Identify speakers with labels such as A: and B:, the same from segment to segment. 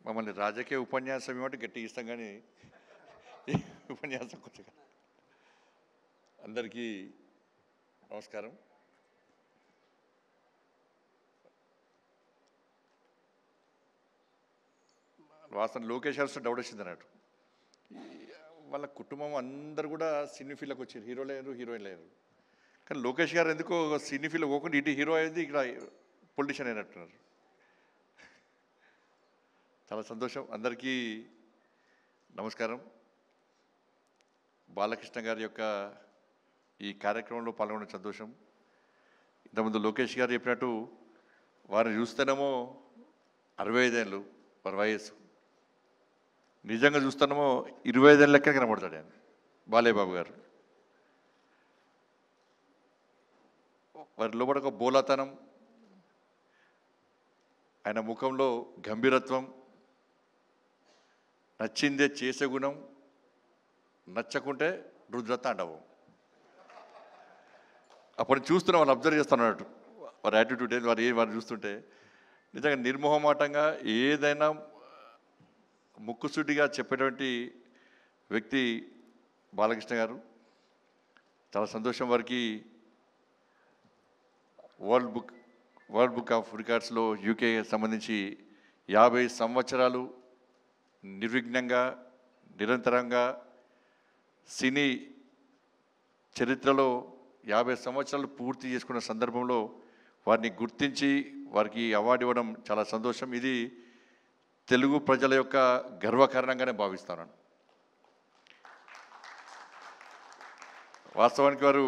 A: మమ్మల్ని రాజకీయ ఉపన్యాసం ఇవ్వమంటే గట్టిగా ఇస్తాం కానీ ఈ ఉపన్యాసం కొద్దిగా. అందరికీ నమస్కారం. వాసన లోకేష్ గారు డౌట్ వచ్చింది అన్నట్టు. వాళ్ళ కుటుంబం అందరు కూడా సినీ ఫీల్డ్కి వచ్చారు, హీరోలు అయ్యారు, హీరోయిన్లు అయ్యారు. కానీ లోకేష్ గారు ఎందుకో సినీ ఫీల్డ్ పోకుండా ఇటు హీరో అయింది, ఇక్కడ పొలిటీషియన్ అయినట్టున్నారు. చాలా సంతోషం. అందరికీ నమస్కారం. బాలకృష్ణ గారి యొక్క ఈ కార్యక్రమంలో పాల్గొనడం సంతోషం. ఇంతకుముందు లోకేష్ గారు చెప్పినట్టు వారిని చూస్తేనేమో 65 ఏళ్ళు వారి వయస్సు, నిజంగా చూస్తానేమో 25 ఏళ్ళ లెక్క కనబడతాడు ఆయన బాలయ్యబాబు గారు. వారి లోపల ఒక బోలాతనం, ఆయన ముఖంలో గంభీరత్వం, నచ్చిందే చేసే గుణం, నచ్చకుంటే రుద్రతాండవం. అప్పుడు చూస్తున్నా, వాళ్ళు అబ్జర్వ్ చేస్తున్నట్టు వారి యాటిట్యూడ్ వారు చూస్తుంటే నిజంగా నిర్మోహమాటంగా ఏదైనా ముక్కుసూటిగా చెప్పేటువంటి వ్యక్తి బాలకృష్ణ గారు. చాలా సంతోషం. వారికి వరల్డ్ బుక్ ఆఫ్ రికార్డ్స్లో యూకే సంబంధించి 50 సంవత్సరాలు నిర్విఘ్నంగా నిరంతరంగా సినీ చరిత్రలో 50 సంవత్సరాలు పూర్తి చేసుకున్న సందర్భంలో వారిని గుర్తించి వారికి అవార్డు ఇవ్వడం చాలా సంతోషం. ఇది తెలుగు ప్రజల యొక్క గర్వకారణంగానే భావిస్తాను. వాస్తవానికి వారు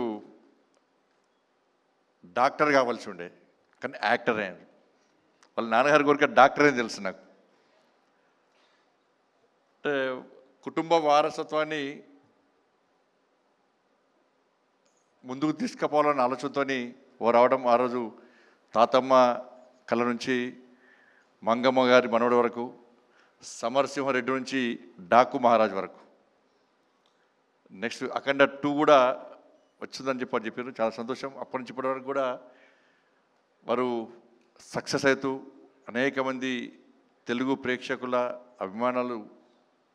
A: డాక్టర్ కావాల్సి ఉండే, కానీ యాక్టర్ అయ్యారు. వాళ్ళ నాన్నగారి కోరిక డాక్టర్ అని తెలుసు నాకు. అంటే కుటుంబ వారసత్వాన్ని ముందుకు తీసుకుపోవాలన్న ఆలోచనతో ఓ రావడం. ఆ రోజు తాతమ్మ కళ నుంచి మంగమ్మ గారి మనవడి వరకు, సమరసింహారెడ్డి నుంచి డాకు మహారాజ్ వరకు, నెక్స్ట్ అఖండ 2 కూడా వచ్చిందని చెప్పారు. చాలా సంతోషం. అప్పటి నుంచి ఇప్పటి వరకు కూడా వారు సక్సెస్ అవుతూ అనేక మంది తెలుగు ప్రేక్షకుల అభిమానాలు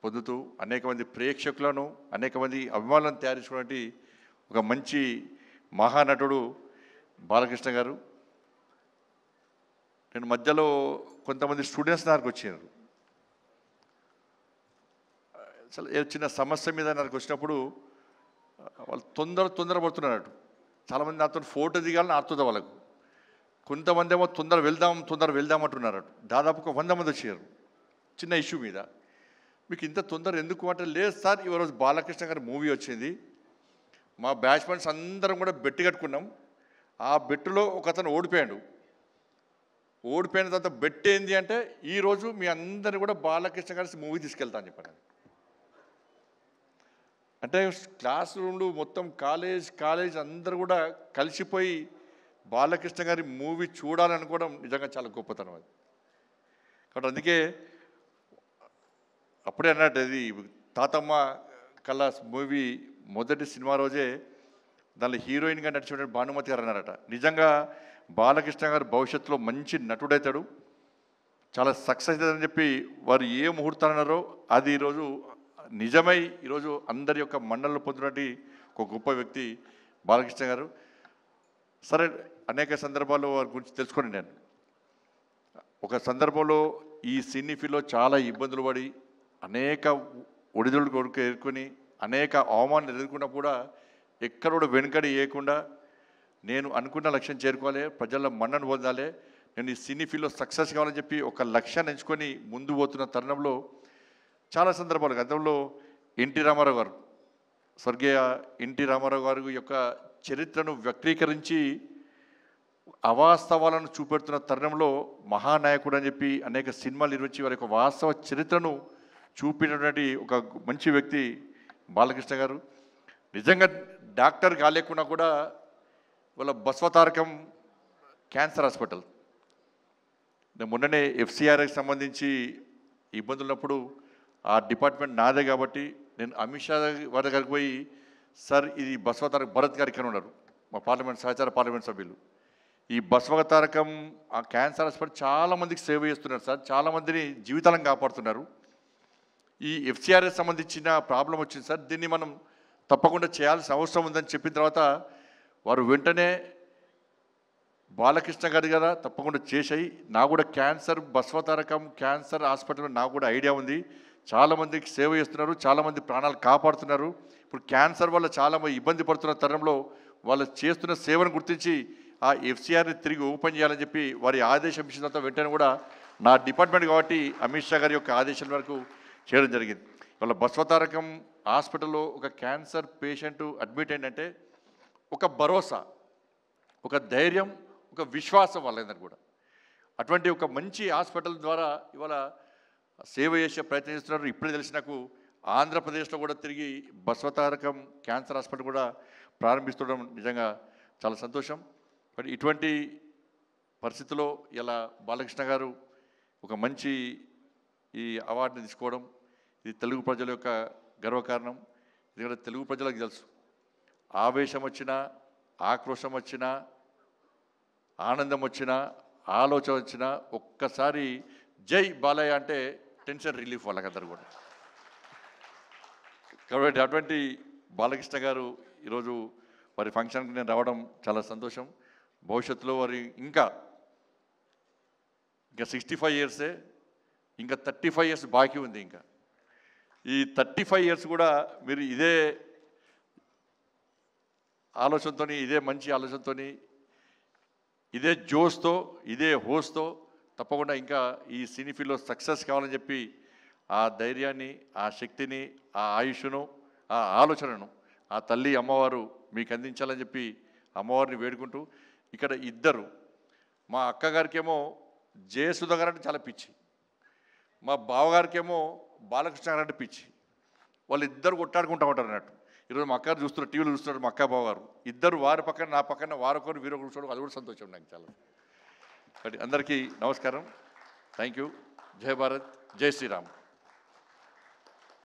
A: పొందుతూ అనేక మంది ప్రేక్షకులను, అనేక మంది అభిమానులను తయారు చేసుకున్నటువంటి ఒక మంచి మహానటుడు బాలకృష్ణ గారు. నేను మధ్యలో కొంతమంది స్టూడెంట్స్ దగ్గరకు వచ్చారు. అసలు చిన్న సమస్య మీద నాకు వచ్చినప్పుడు వాళ్ళు తొందర పడుతున్నారు. చాలామంది నాతో ఫోటో దిగాలని ఆడుతుంది వాళ్ళకు. కొంతమంది ఏమో తొందర వెళ్దాం అంటున్నారు. దాదాపు ఒక 100 మంది వచ్చారు చిన్న ఇష్యూ మీద. మీకు ఇంత తొందర ఎందుకు అంటే, లేదు సార్, ఈరోజు బాలకృష్ణ గారి మూవీ వచ్చింది, మా బ్యాచ్మెంట్స్ అందరం కూడా బెట్టు కట్టుకున్నాం, ఆ బెట్టులో ఒక అతను ఓడిపోయిన తర్వాత బెట్ ఏంది అంటే, ఈరోజు మీ అందరినీ కూడా బాలకృష్ణ గారి మూవీ తీసుకెళ్తా అని చెప్పాను. అంటే క్లాస్ రూమ్లు మొత్తం కాలేజ్ అందరూ కూడా కలిసిపోయి బాలకృష్ణ గారి మూవీ చూడాలనుకోవడం నిజంగా చాలా గొప్పతనం అది. కాబట్టి అందుకే అప్పుడే అన్నట్టు, అది తాతమ్మ కళ మూవీ మొదటి సినిమా రోజే దానిలో హీరోయిన్గా నడిచిన భానుమతి గారు అన్నారట, నిజంగా బాలకృష్ణ గారు భవిష్యత్తులో మంచి నటుడవుతాడు, చాలా సక్సెస్ అవుతాడని చెప్పి వారు ఏ ముహూర్తాలు అన్నారో అది ఈరోజు నిజమై ఈరోజు అందరి యొక్క మన్ననలు పొందినటువంటి ఒక గొప్ప వ్యక్తి బాలకృష్ణ గారు. సరే, అనేక సందర్భాల్లో వారి గురించి తెలుసుకొని నేను ఒక సందర్భంలో ఈ సినీ ఫీల్డ్లో చాలా ఇబ్బందులు పడి అనేక ఒడిదుడుకు ఎదుర్కొని అనేక అవమానాలు ఎదుర్కొన్నా కూడా ఎక్కడ కూడా వెనుకడి వేయకుండా నేను అనుకున్న లక్ష్యం చేరుకోవాలి, ప్రజల్లో మన్నను పొందాలి, నేను ఈ సినీ ఫీల్డ్లో సక్సెస్ కావాలని చెప్పి ఒక లక్ష్యాన్ని ఎంచుకొని ముందు పోతున్న తరుణంలో చాలా సందర్భాలు గతంలో ఎన్టీ రామారావు గారు, స్వర్గీయ ఎన్టీ రామారావు గారి యొక్క చరిత్రను వ్యక్తీకరించి అవాస్తవాలను చూపెడుతున్న తరుణంలో మహానాయకుడు అని చెప్పి అనేక సినిమాలు నిర్మించి వారి యొక్క వాస్తవ చరిత్రను చూపినటువంటి ఒక మంచి వ్యక్తి బాలకృష్ణ గారు. నిజంగా డాక్టర్ కాలేకున్నా కూడా వాళ్ళ బస్వతారకం క్యాన్సర్ హాస్పిటల్, నేను మొన్ననే FCRకి సంబంధించి ఇబ్బందులు ఉన్నప్పుడు ఆ డిపార్ట్మెంట్ నాదే కాబట్టి నేను అమిత్ షా వారి దగ్గరికి పోయి, సార్ ఇది బస్వతారక భరత్ గారికి అని ఉన్నారు, మా సహచార పార్లమెంట్ సభ్యులు, ఈ బసవతారకం ఆ క్యాన్సర్ హాస్పిటల్ చాలామందికి సేవ చేస్తున్నారు సార్, చాలామందిని జీవితాలను కాపాడుతున్నారు. ఈ ఎఫ్సిఆర్ఎస్ సంబంధించిన ప్రాబ్లం వచ్చింది సార్, దీన్ని మనం తప్పకుండా చేయాల్సిన అవసరం ఉందని చెప్పిన తర్వాత వారు వెంటనే బాలకృష్ణ గారి కదా తప్పకుండా చేసాయి. నాకు కూడా క్యాన్సర్ బసవతారకం క్యాన్సర్ హాస్పిటల్ నాకు కూడా ఐడియా ఉంది. చాలామందికి సేవ చేస్తున్నారు, చాలామంది ప్రాణాలు కాపాడుతున్నారు. ఇప్పుడు క్యాన్సర్ వల్ల చాలామంది ఇబ్బంది పడుతున్న తరుణంలో వాళ్ళు చేస్తున్న సేవను గుర్తించి ఆ ఎఫ్సిఆర్ని తిరిగి ఓపెన్ చేయాలని చెప్పి వారి ఆదేశం ఇచ్చిన తర్వాత వెంటనే కూడా నా డిపార్ట్మెంట్ కాబట్టి అమిత్ షా గారి యొక్క ఆదేశాల వరకు చేయడం జరిగింది. వాళ్ళ బసవతారకం హాస్పిటల్లో ఒక క్యాన్సర్ పేషెంట్ అడ్మిట్ అయిందంటే ఒక భరోసా, ఒక ధైర్యం, ఒక విశ్వాసం వాళ్ళందరూ కూడా. అటువంటి ఒక మంచి హాస్పిటల్ ద్వారా ఇవాళ సేవ చేసే ప్రయత్నం చేస్తున్నారు. ఇప్పుడే తెలిసి నాకు ఆంధ్రప్రదేశ్లో కూడా తిరిగి బసవతారకం క్యాన్సర్ హాస్పిటల్ కూడా ప్రారంభిస్తుండడం నిజంగా చాలా సంతోషం. బట్ ఇటువంటి పరిస్థితుల్లో ఇలా బాలకృష్ణ గారు ఒక మంచి ఈ అవార్డుని తీసుకోవడం ఇది తెలుగు ప్రజల యొక్క గర్వకారణం. ఎందుకంటే తెలుగు ప్రజలకు తెలుసు, ఆవేశం వచ్చినా, ఆక్రోశం వచ్చినా, ఆనందం వచ్చినా, ఆలోచన వచ్చినా ఒక్కసారి జై బాలయ్య అంటే టెన్షన్ రిలీఫ్ వాళ్ళకందరూ కూడా. కాబట్టి అటువంటి బాలకృష్ణ గారు ఈరోజు వారి ఫంక్షన్కి నేను రావడం చాలా సంతోషం. భవిష్యత్తులో వారి ఇంకా 65 ఇయర్సే, ఇంకా 35 ఇయర్స్ బాకీ ఉంది. ఇంకా ఈ 35 ఇయర్స్ కూడా మీరు ఇదే ఆలోచనతో, ఇదే మంచి ఆలోచనతో, ఇదే జోష్తో, ఇదే హోస్తో తప్పకుండా ఇంకా ఈ సినీ ఫీల్డ్లో సక్సెస్ కావాలని చెప్పి ఆ ధైర్యాన్ని, ఆ శక్తిని, ఆ ఆయుష్ను, ఆ ఆలోచనను ఆ తల్లి అమ్మవారు మీకు అందించాలని చెప్పి అమ్మవారిని వేడుకుంటూ, ఇక్కడ ఇద్దరు, మా అక్కగారికేమో జయసుధ గారు అంటే చాలా పిచ్చి, మా బావగారికేమో బాలకృష్ణ గారు అంటే పిచ్చి. వాళ్ళిద్దరు కొట్టాడుకుంటూ ఉంటారు అన్నట్టు. ఈరోజు మా అక్కగారు చూస్తున్నారు, టీవీలో చూస్తున్నారు, మా అక్క బావగారు ఇద్దరు వారి పక్కన నా పక్కన వారొకరు వీరొకరు చూడడం అది కూడా సంతోషం నాకు చాలా. అందరికీ నమస్కారం. Thank you. జై భారత్, జై శ్రీరామ్.